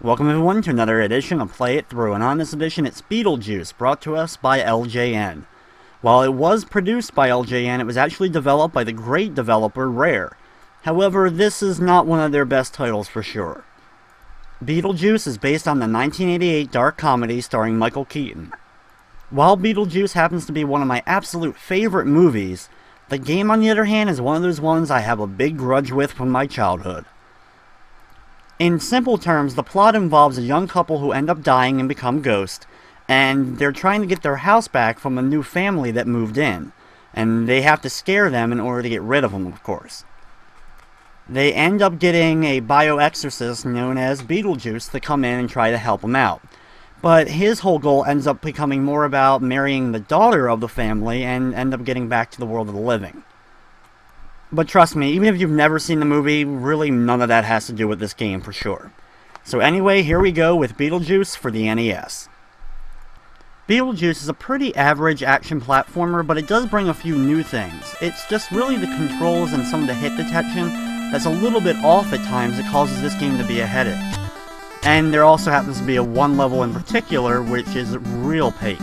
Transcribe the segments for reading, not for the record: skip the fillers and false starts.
Welcome everyone to another edition of Play It Through, and on this edition it's Beetlejuice, brought to us by LJN. While it was produced by LJN, it was actually developed by the great developer Rare. However, this is not one of their best titles for sure. Beetlejuice is based on the 1988 dark comedy starring Michael Keaton. While Beetlejuice happens to be one of my absolute favorite movies, the game on the other hand is one of those ones I have a big grudge with from my childhood. In simple terms, the plot involves a young couple who end up dying and become ghosts, and they're trying to get their house back from a new family that moved in, and they have to scare them in order to get rid of them, of course. They end up getting a bioexorcist known as Beetlejuice to come in and try to help them out. But his whole goal ends up becoming more about marrying the daughter of the family and end up getting back to the world of the living. But trust me, even if you've never seen the movie, really none of that has to do with this game for sure. So anyway, here we go with Beetlejuice for the NES. Beetlejuice is a pretty average action platformer, but it does bring a few new things. It's just really the controls and some of the hit detection that's a little bit off at times that causes this game to be a headache. And there also happens to be a one level in particular, which is a real pain.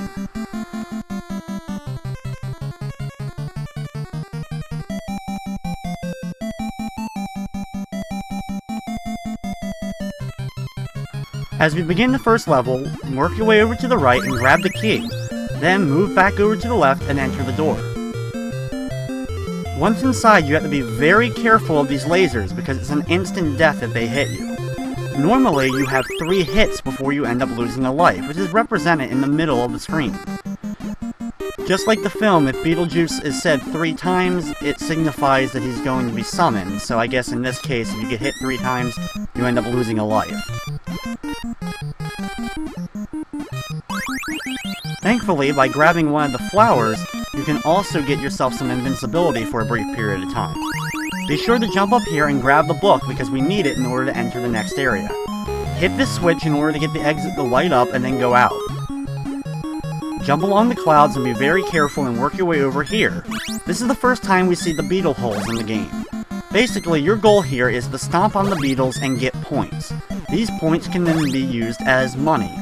As we begin the first level, work your way over to the right and grab the key. Then move back over to the left and enter the door. Once inside, you have to be very careful of these lasers because it's an instant death if they hit you. Normally, you have 3 hits before you end up losing a life, which is represented in the middle of the screen. Just like the film, if Beetlejuice is said 3 times, it signifies that he's going to be summoned, so I guess in this case, if you get hit 3 times, you end up losing a life. Thankfully, by grabbing one of the flowers, you can also get yourself some invincibility for a brief period of time. Be sure to jump up here and grab the book because we need it in order to enter the next area. Hit this switch in order to get the exit to light up and then go out. Jump along the clouds and be very careful and work your way over here. This is the first time we see the beetle holes in the game. Basically, your goal here is to stomp on the beetles and get points. These points can then be used as money.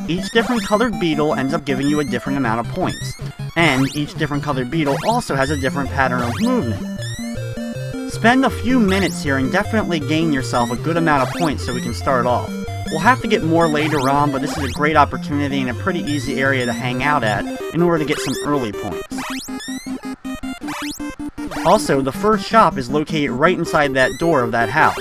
Each different colored beetle ends up giving you a different amount of points. And each different colored beetle also has a different pattern of movement. Spend a few minutes here and definitely gain yourself a good amount of points so we can start off. We'll have to get more later on, but this is a great opportunity and a pretty easy area to hang out at in order to get some early points. Also, the first shop is located right inside that door of that house.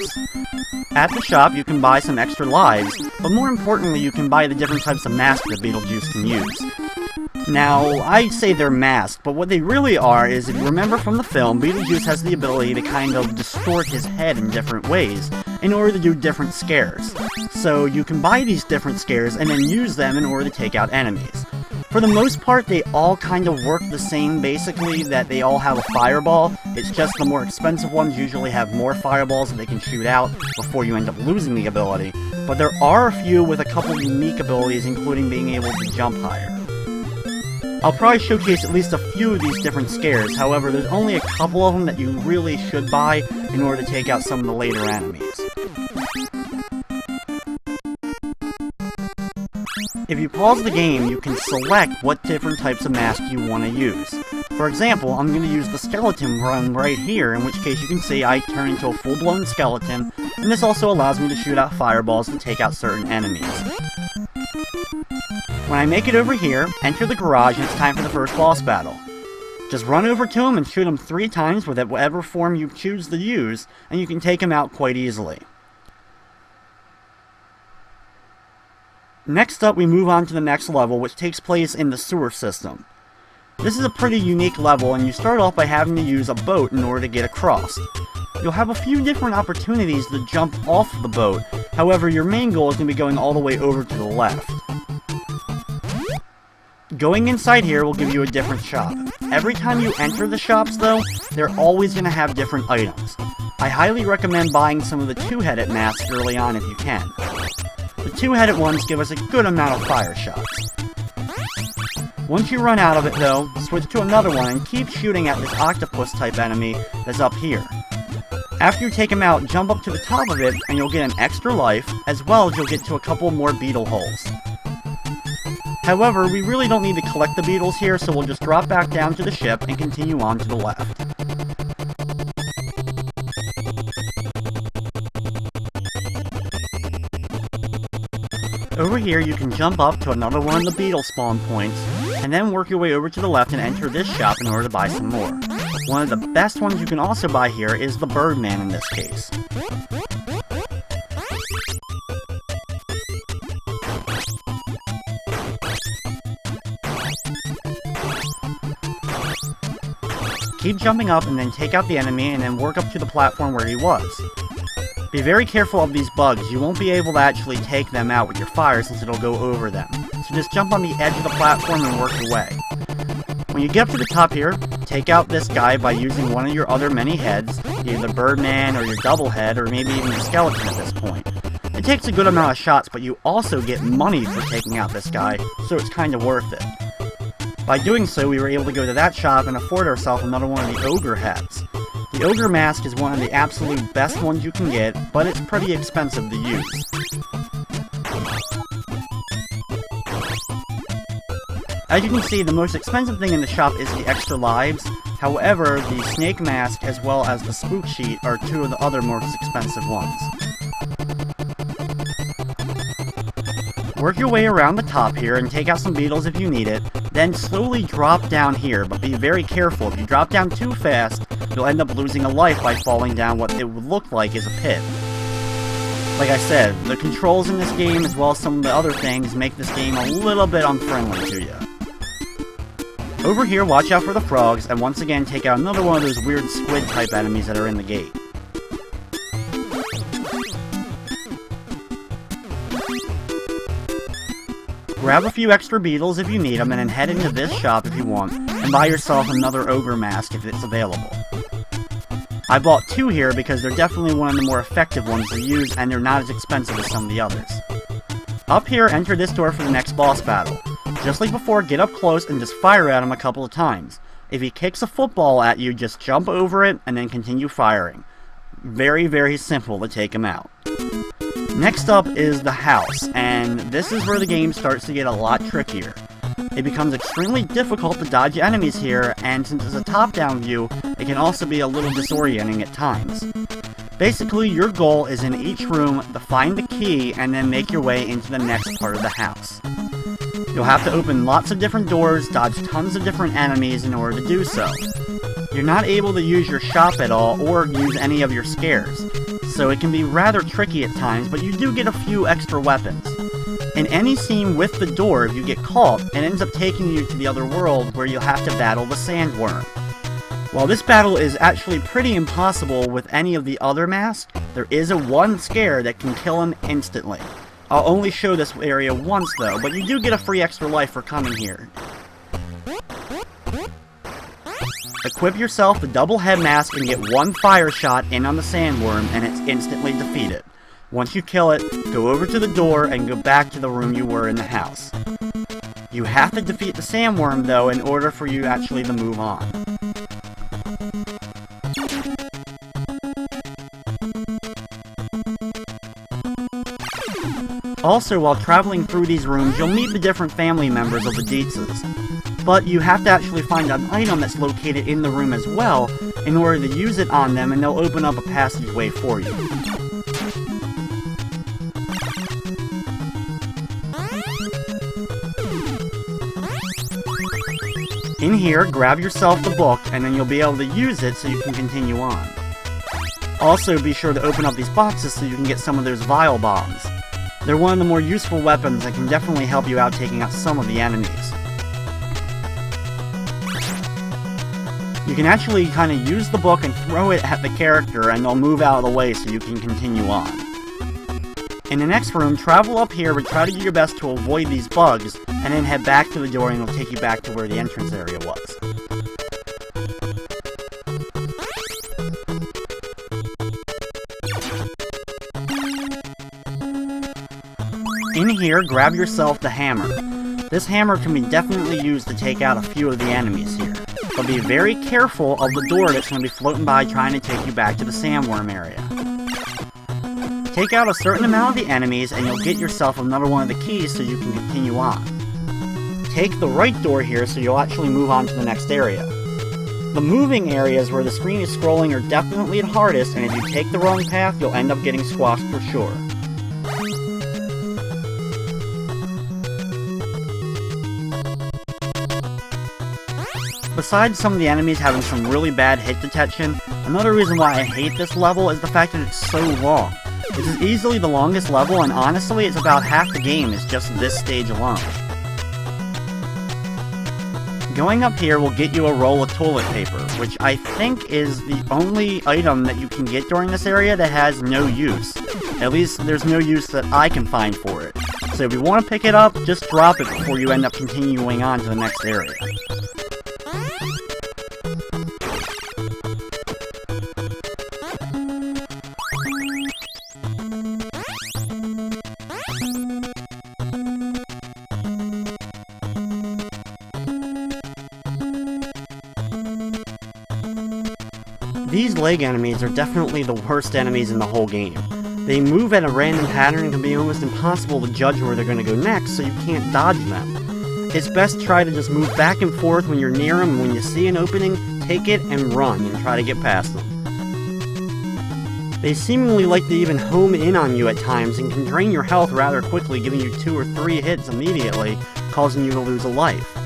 At the shop, you can buy some extra lives, but more importantly, you can buy the different types of masks that Beetlejuice can use. Now, I say they're masked, but what they really are is, if you remember from the film, Beetlejuice has the ability to kind of distort his head in different ways in order to do different scares. So you can buy these different scares and then use them in order to take out enemies. For the most part, they all kind of work the same, basically, that they all have a fireball. It's just the more expensive ones usually have more fireballs that they can shoot out before you end up losing the ability. But there are a few with a couple unique abilities, including being able to jump higher. I'll probably showcase at least a few of these different scares, however, there's only a couple of them that you really should buy in order to take out some of the later enemies. If you pause the game, you can select what different types of masks you want to use. For example, I'm going to use the skeleton run right here, in which case you can see I turn into a full-blown skeleton, and this also allows me to shoot out fireballs to take out certain enemies. When I make it over here, enter the garage and it's time for the first boss battle. Just run over to him and shoot him 3 times with whatever form you choose to use, and you can take him out quite easily. Next up, we move on to the next level, which takes place in the sewer system. This is a pretty unique level, and you start off by having to use a boat in order to get across. You'll have a few different opportunities to jump off the boat, however your main goal is going to be going all the way over to the left. Going inside here will give you a different shop. Every time you enter the shops though, they're always going to have different items. I highly recommend buying some of the 2-headed masks early on if you can. The 2-headed ones give us a good amount of fire shots. Once you run out of it though, switch to another one and keep shooting at this octopus type enemy that's up here. After you take him out, jump up to the top of it, and you'll get an extra life, as well as you'll get to a couple more beetle holes. However, we really don't need to collect the beetles here, so we'll just drop back down to the ship and continue on to the left. Over here, you can jump up to another one of the beetle spawn points, and then work your way over to the left and enter this shop in order to buy some more. One of the best ones you can also buy here is the Birdman in this case. Keep jumping up and then take out the enemy and then work up to the platform where he was. Be very careful of these bugs. You won't be able to actually take them out with your fire since it'll go over them. So just jump on the edge of the platform and work your way. When you get up to the top here, take out this guy by using one of your other many heads, either Birdman or your double head, or maybe even your skeleton at this point. It takes a good amount of shots, but you also get money for taking out this guy, so it's kind of worth it. By doing so, we were able to go to that shop and afford ourselves another one of the ogre hats. The ogre mask is one of the absolute best ones you can get, but it's pretty expensive to use. As you can see, the most expensive thing in the shop is the extra lives. However, the snake mask as well as the spook sheet are two of the other most expensive ones. Work your way around the top here and take out some beetles if you need it, then slowly drop down here, but be very careful. If you drop down too fast, you'll end up losing a life by falling down what it would look like is a pit. Like I said, the controls in this game as well as some of the other things make this game a little bit unfriendly to you. Over here, watch out for the frogs, and once again take out another one of those weird squid type enemies that are in the gate. Grab a few extra beetles if you need them, and then head into this shop if you want, and buy yourself another ogre mask if it's available. I bought two here because they're definitely one of the more effective ones to use, and they're not as expensive as some of the others. Up here, enter this door for the next boss battle. Just like before, get up close and just fire at him a couple of times. If he kicks a football at you, just jump over it and then continue firing. Very, very simple to take him out. Next up is the house, and this is where the game starts to get a lot trickier. It becomes extremely difficult to dodge enemies here, and since it's a top-down view, it can also be a little disorienting at times. Basically, your goal is in each room to find the key and then make your way into the next part of the house. You'll have to open lots of different doors, dodge tons of different enemies in order to do so. You're not able to use your shop at all or use any of your scares, so it can be rather tricky at times, but you do get a few extra weapons. In any scene with the door, if you get caught, it ends up taking you to the other world where you'll have to battle the sandworm. While this battle is actually pretty impossible with any of the other masks, there is a one scare that can kill him instantly. I'll only show this area once though, but you do get a free extra life for coming here. Equip yourself the double head mask and get one fire shot in on the sandworm and it's instantly defeated. Once you kill it, go over to the door and go back to the room you were in the house. You have to defeat the sandworm though in order for you actually to move on. Also, while traveling through these rooms, you'll meet the different family members of the Dietzes. But you have to actually find an item that's located in the room as well in order to use it on them, and they'll open up a passageway for you. In here, grab yourself the book, and then you'll be able to use it so you can continue on. Also, be sure to open up these boxes so you can get some of those vial bombs. They're one of the more useful weapons and can definitely help you out taking out some of the enemies. You can actually kind of use the book and throw it at the character and they'll move out of the way so you can continue on. In the next room, travel up here but try to do your best to avoid these bugs, and then head back to the door and it'll take you back to where the entrance area was. In here, grab yourself the hammer. This hammer can be definitely used to take out a few of the enemies here, but be very careful of the door that's going to be floating by trying to take you back to the sandworm area. Take out a certain amount of the enemies and you'll get yourself another one of the keys so you can continue on. Take the right door here so you'll actually move on to the next area. The moving areas where the screen is scrolling are definitely the hardest, and if you take the wrong path, you'll end up getting squashed for sure. Besides some of the enemies having some really bad hit detection, another reason why I hate this level is the fact that it's so long. This is easily the longest level, and honestly, it's about half the game is just this stage alone. Going up here will get you a roll of toilet paper, which I think is the only item that you can get during this area that has no use. At least there's no use that I can find for it. So if you want to pick it up, just drop it before you end up continuing on to the next area. These leg enemies are definitely the worst enemies in the whole game. They move at a random pattern and can be almost impossible to judge where they're going to go next, so you can't dodge them. It's best to try to just move back and forth when you're near them, and when you see an opening, take it and run and try to get past them. They seemingly like to even home in on you at times and can drain your health rather quickly, giving you 2 or 3 hits immediately, causing you to lose a life.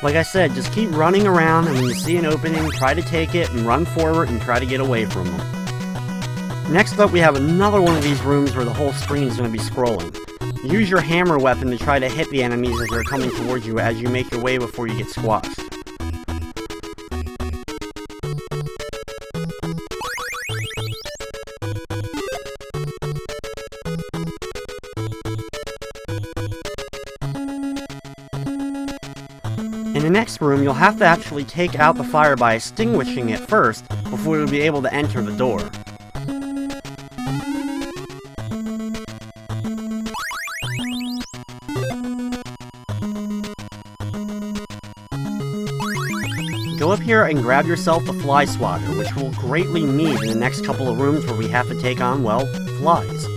Like I said, just keep running around, and when you see an opening, try to take it and run forward and try to get away from them. Next up, we have another one of these rooms where the whole screen is going to be scrolling. Use your hammer weapon to try to hit the enemies as they're coming towards you as you make your way before you get squashed. In the next room, you'll have to actually take out the fire by extinguishing it first before you'll be able to enter the door. Go up here and grab yourself the fly swatter, which we'll greatly need in the next couple of rooms where we have to take on, well, flies.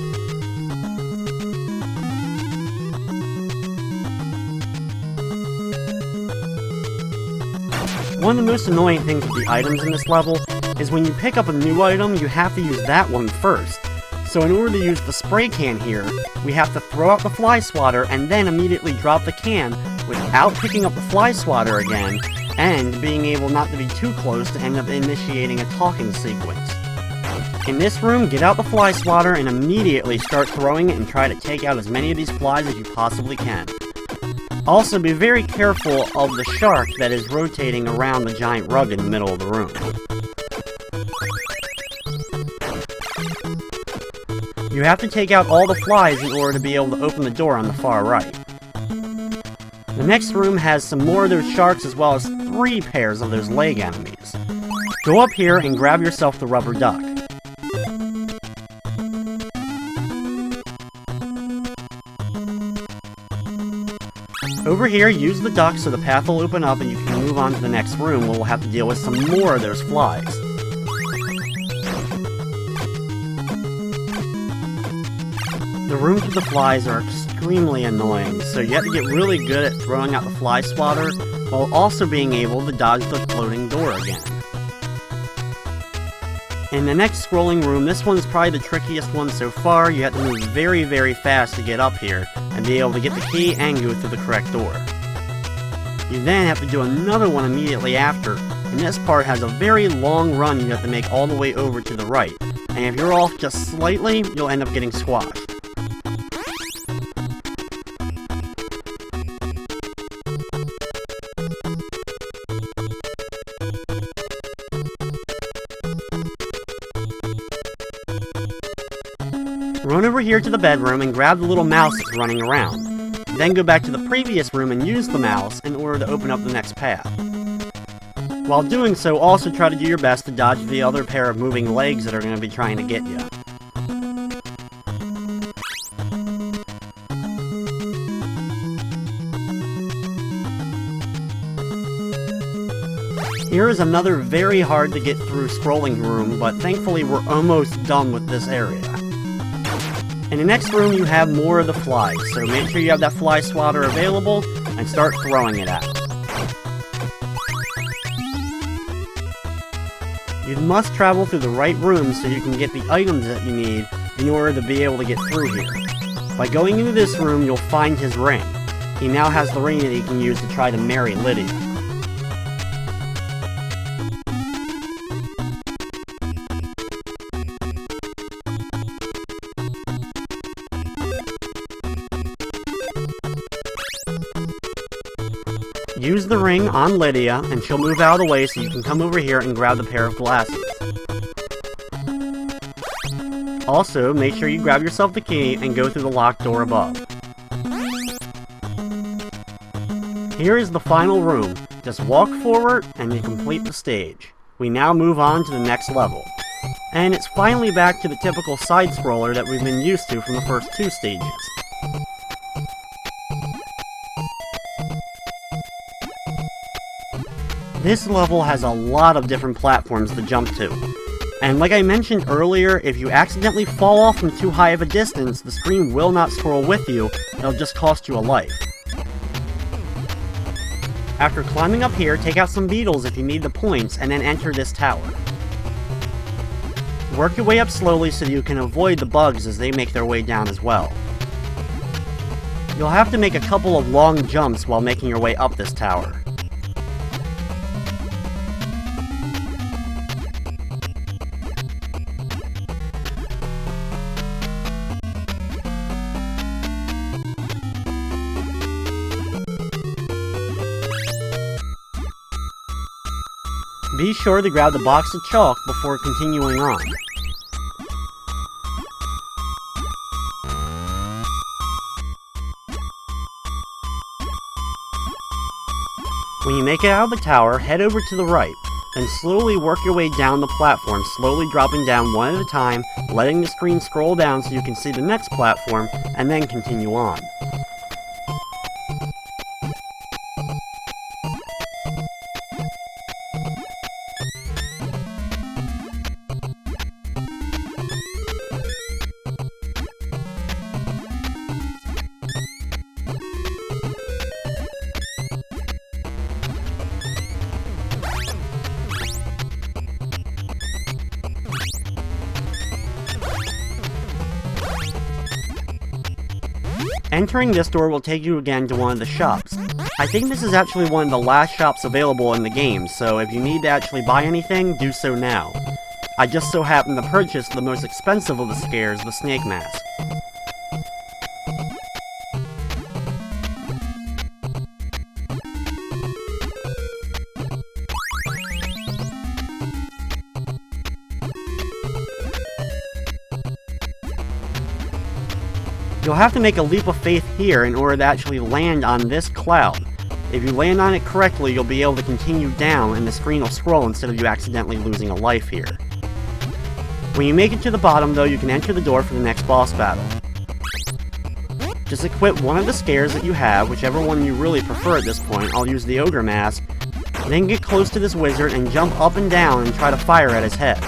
One of the most annoying things with the items in this level is when you pick up a new item, you have to use that one first. So in order to use the spray can here, we have to throw out the fly swatter and then immediately drop the can without picking up the fly swatter again, and being able not to be too close to end up initiating a talking sequence. In this room, get out the fly swatter and immediately start throwing it and try to take out as many of these flies as you possibly can. Also, be very careful of the shark that is rotating around the giant rug in the middle of the room. You have to take out all the flies in order to be able to open the door on the far right. The next room has some more of those sharks as well as 3 pairs of those leg enemies. Go up here and grab yourself the rubber duck. Over here, use the duck so the path will open up and you can move on to the next room where we'll have to deal with some more of those flies. The rooms with the flies are extremely annoying, so you have to get really good at throwing out the fly swatter while also being able to dodge the floating door again. In the next scrolling room, this one's probably the trickiest one so far. You have to move very, very fast to get up here and be able to get the key and go through the correct door. You then have to do another one immediately after, and this part has a very long run you have to make all the way over to the right, and if you're off just slightly, you'll end up getting squashed. Run over here to the bedroom and grab the little mouse that's running around. Then go back to the previous room and use the mouse in order to open up the next path. While doing so, also try to do your best to dodge the other pair of moving legs that are going to be trying to get you. Here is another very hard to get through scrolling room, but thankfully we're almost done with this area. In the next room you have more of the flies, so make sure you have that fly swatter available and start throwing it at them. You must travel through the right rooms so you can get the items that you need in order to be able to get through here. By going into this room, you'll find his ring. He now has the ring that he can use to try to marry Lydia. Use the ring on Lydia, and she'll move out of the way so you can come over here and grab the pair of glasses. Also, make sure you grab yourself the key and go through the locked door above. Here is the final room. Just walk forward and you complete the stage. We now move on to the next level. And it's finally back to the typical side-scroller that we've been used to from the first two stages. This level has a lot of different platforms to jump to. And like I mentioned earlier, if you accidentally fall off from too high of a distance, the screen will not scroll with you, it'll just cost you a life. After climbing up here, take out some beetles if you need the points, and then enter this tower. Work your way up slowly so you can avoid the bugs as they make their way down as well. You'll have to make a couple of long jumps while making your way up this tower. Be sure to grab the box of chalk before continuing on. When you make it out of the tower, head over to the right, then slowly work your way down the platform, slowly dropping down one at a time, letting the screen scroll down so you can see the next platform, and then continue on. Entering this door will take you again to one of the shops. I think this is actually one of the last shops available in the game, so if you need to actually buy anything, do so now. I just so happen to purchase the most expensive of the scares, the snake mask. You'll have to make a leap of faith here in order to actually land on this cloud. If you land on it correctly, you'll be able to continue down and the screen will scroll instead of you accidentally losing a life here. When you make it to the bottom though, you can enter the door for the next boss battle. Just equip one of the scares that you have, whichever one you really prefer at this point. I'll use the ogre mask. Then get close to this wizard and jump up and down and try to fire at his head.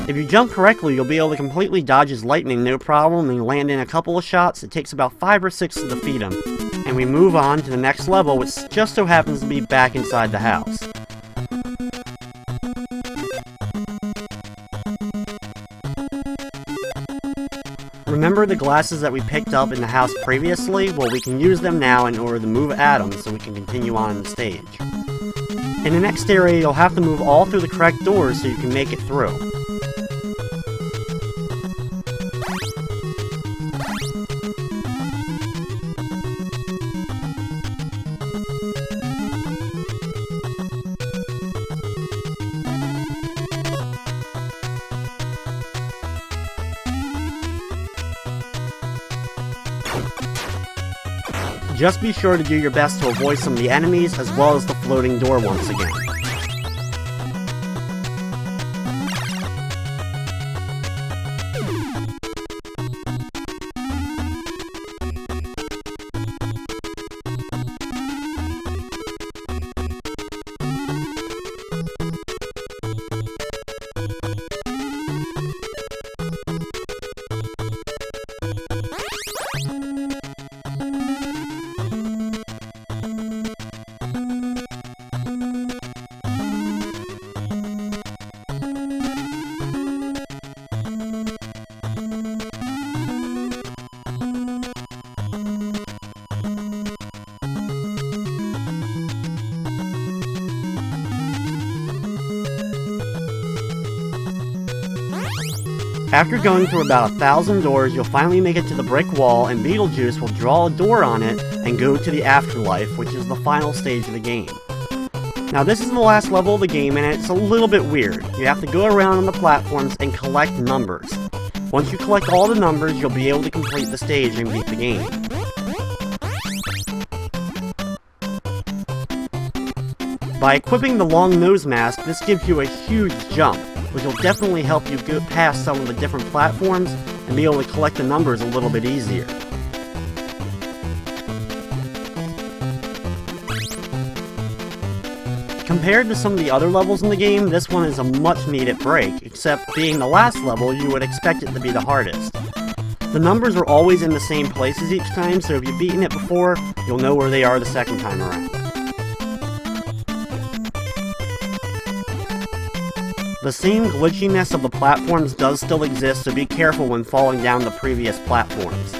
If you jump correctly, you'll be able to completely dodge his lightning no problem and land in a couple of shots. It takes about 5 or 6 to defeat him. And we move on to the next level, which just so happens to be back inside the house. Remember the glasses that we picked up in the house previously? Well, we can use them now in order to move at them so we can continue on in the stage. In the next area, you'll have to move all through the correct doors so you can make it through. Just be sure to do your best to avoid some of the enemies as well as the floating door once again. After going through about 1,000 doors, you'll finally make it to the brick wall, and Beetlejuice will draw a door on it and go to the afterlife, which is the final stage of the game. Now this is the last level of the game, and it's a little bit weird. You have to go around on the platforms and collect numbers. Once you collect all the numbers, you'll be able to complete the stage and beat the game. By equipping the long nose mask, this gives you a huge jump, which will definitely help you get past some of the different platforms and be able to collect the numbers a little bit easier. Compared to some of the other levels in the game, this one is a much needed break, except being the last level, you would expect it to be the hardest. The numbers are always in the same places each time, so if you've beaten it before, you'll know where they are the second time around. The same glitchiness of the platforms does still exist, so be careful when falling down the previous platforms.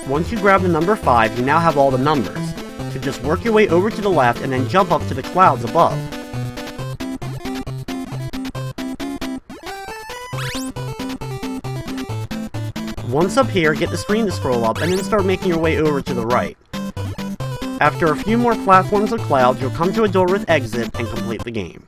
Once you grab the number 5, you now have all the numbers, so just work your way over to the left and then jump up to the clouds above. Once up here, get the screen to scroll up and then start making your way over to the right. After a few more platforms of clouds, you'll come to a door with exit and complete the game.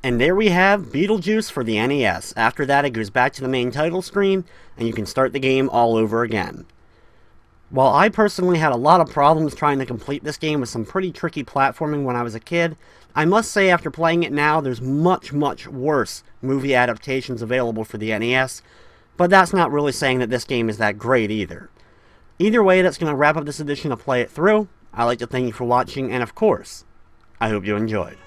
And there we have Beetlejuice for the NES. After that, it goes back to the main title screen, and you can start the game all over again. While I personally had a lot of problems trying to complete this game with some pretty tricky platforming when I was a kid, I must say after playing it now, there's much, much worse movie adaptations available for the NES, but that's not really saying that this game is that great either. Either way, that's going to wrap up this edition of Play It Through. I'd like to thank you for watching, and of course, I hope you enjoyed.